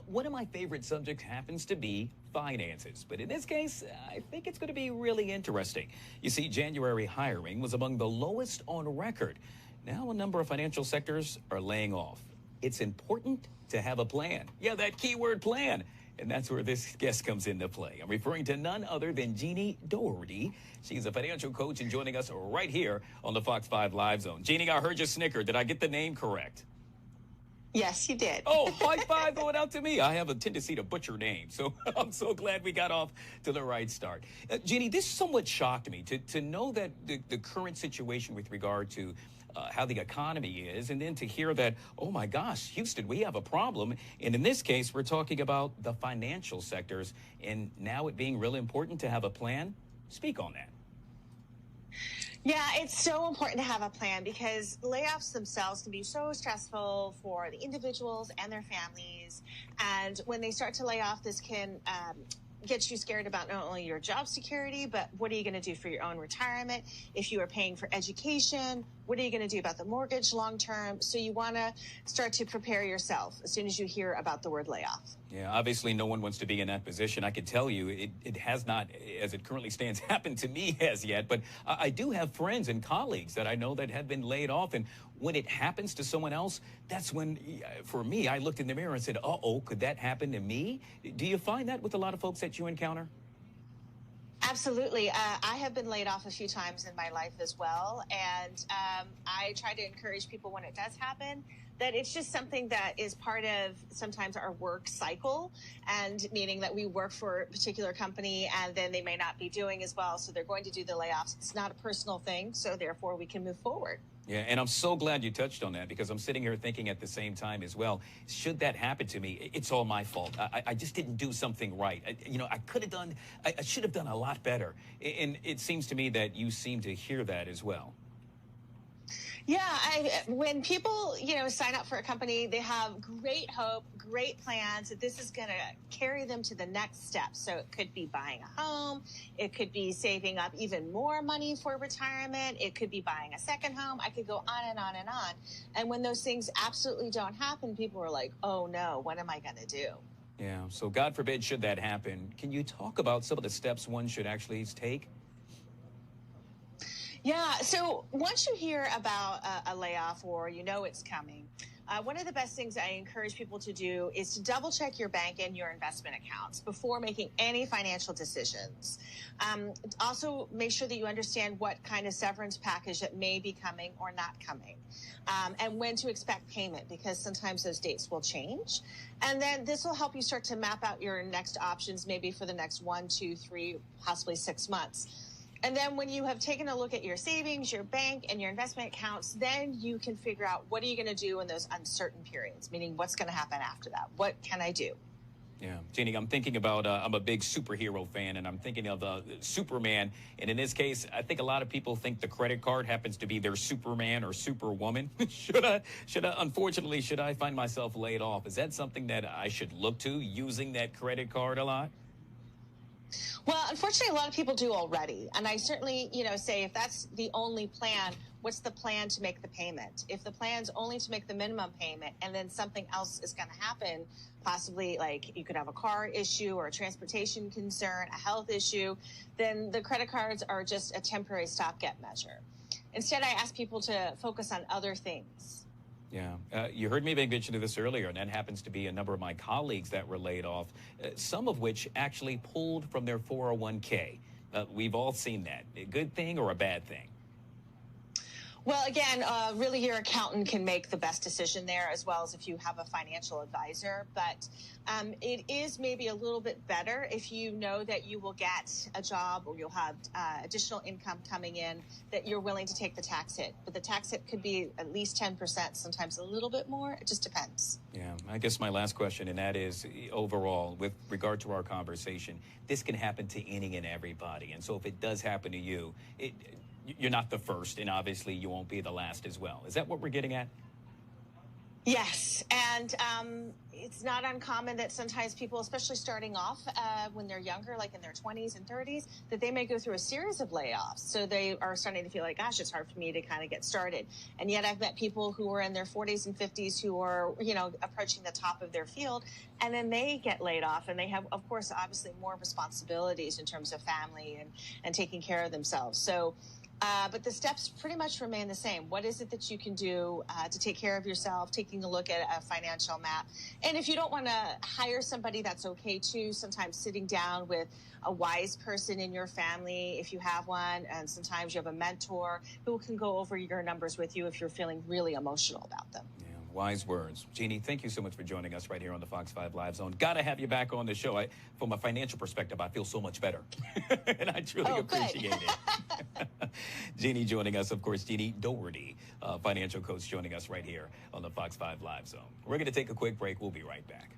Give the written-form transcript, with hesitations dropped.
One of my favorite subjects happens to be finances, but in this case, I think it's going to be really interesting. You see, January hiring was among the lowest on record. Now, a number of financial sectors are laying off. It's important to have a plan. Yeah, that keyword plan. And that's where this guest comes into play. I'm referring to none other than Jeannie Doherty. She's a financial coach and joining us right here on the Fox 5 Live Zone. Jeannie, I heard you snicker. Did I get the name correct? Yes, you did. Oh, high five going out to me. I have a tendency to butcher names, so I'm so glad we got off to the right start. Jeannie, this somewhat shocked me to know that the current situation with regard to how the economy is, and then to hear that, oh my gosh, Houston, we have a problem. And in this case, we're talking about the financial sectors, and now it being really important to have a plan. Speak on that. Yeah, it's so important to have a plan because layoffs themselves can be so stressful for the individuals and their families. And when they start to lay off, this can get you scared about not only your job security, but what are you going to do for your own retirement? If you are paying for education, what are you going to do about the mortgage long term? So you want to start to prepare yourself as soon as you hear about the word layoff. Yeah, obviously no one wants to be in that position. I can tell you it has not, as it currently stands, happened to me as yet. But I do have friends and colleagues that I know that have been laid off. And when it happens to someone else, that's when, for me, I looked in the mirror and said, uh-oh, could that happen to me? Do you find that with a lot of folks that you encounter? Absolutely. I have been laid off a few times in my life as well. And I try to encourage people when it does happen that it's just something that is part of sometimes our work cycle, and meaning that we work for a particular company and then they may not be doing as well. So they're going to do the layoffs. It's not a personal thing. So therefore we can move forward. Yeah, and I'm so glad you touched on that because I'm sitting here thinking at the same time as well, should that happen to me, it's all my fault. I just didn't do something right. I should have done a lot better. And it seems to me that you seem to hear that as well. Yeah, when people, sign up for a company, they have great hope, great plans that this is going to carry them to the next step. So it could be buying a home. It could be saving up even more money for retirement. It could be buying a second home. I could go on and on and on. And when those things absolutely don't happen, people are like, oh no, what am I going to do? Yeah, so God forbid should that happen. Can you talk about some of the steps one should actually take? Yeah, so once you hear about a layoff or it's coming, one of the best things I encourage people to do is to double check your bank and your investment accounts before making any financial decisions. Also, make sure that you understand what kind of severance package that may be coming or not coming, and when to expect payment, because sometimes those dates will change. And then this will help you start to map out your next options, maybe for the next 1, 2, 3, possibly 6 months. And then when you have taken a look at your savings, your bank, and your investment accounts, then you can figure out what are you going to do in those uncertain periods, meaning what's going to happen after that? What can I do? Yeah, Jeannie, I'm thinking about, I'm a big superhero fan, and I'm thinking of Superman. And in this case, I think a lot of people think the credit card happens to be their Superman or Superwoman. Unfortunately, should I find myself laid off? Is that something that I should look to, using that credit card a lot? Well, unfortunately, a lot of people do already. And I certainly, say if that's the only plan, what's the plan to make the payment? If the plan's only to make the minimum payment and then something else is going to happen, possibly like you could have a car issue or a transportation concern, a health issue, then the credit cards are just a temporary stopgap measure. Instead, I ask people to focus on other things. Yeah, you heard me make mention of this earlier, and that happens to be a number of my colleagues that were laid off, some of which actually pulled from their 401k. We've all seen that. A good thing or a bad thing? Well, again, really your accountant can make the best decision there, as well as if you have a financial advisor. But it is maybe a little bit better if you know that you will get a job or you'll have additional income coming in, that you're willing to take the tax hit. But the tax hit could be at least 10%, sometimes a little bit more. It just depends. Yeah, I guess my last question, and that is overall, with regard to our conversation, this can happen to any and everybody. And so if it does happen to you, you're not the first, and obviously you won't be the last as well. Is that what we're getting at? Yes, and it's not uncommon that sometimes people, especially starting off when they're younger, like in their 20s and 30s, that they may go through a series of layoffs. So they are starting to feel like, gosh, it's hard for me to kind of get started. And yet I've met people who are in their 40s and 50s who are, approaching the top of their field, and then they get laid off, and they have, of course, obviously more responsibilities in terms of family and taking care of themselves. So but the steps pretty much remain the same. What is it that you can do to take care of yourself, taking a look at a financial map? And if you don't want to hire somebody, that's okay too. Sometimes sitting down with a wise person in your family, if you have one, and sometimes you have a mentor who can go over your numbers with you if you're feeling really emotional about them. Yeah, wise words. Jeannie, thank you so much for joining us right here on the Fox 5 Live Zone. Got to have you back on the show. From a financial perspective, I feel so much better. And I truly appreciate it. Jeannie joining us, of course, Jeannie Doherty, financial coach, joining us right here on the Fox 5 Live Zone. We're going to take a quick break. We'll be right back.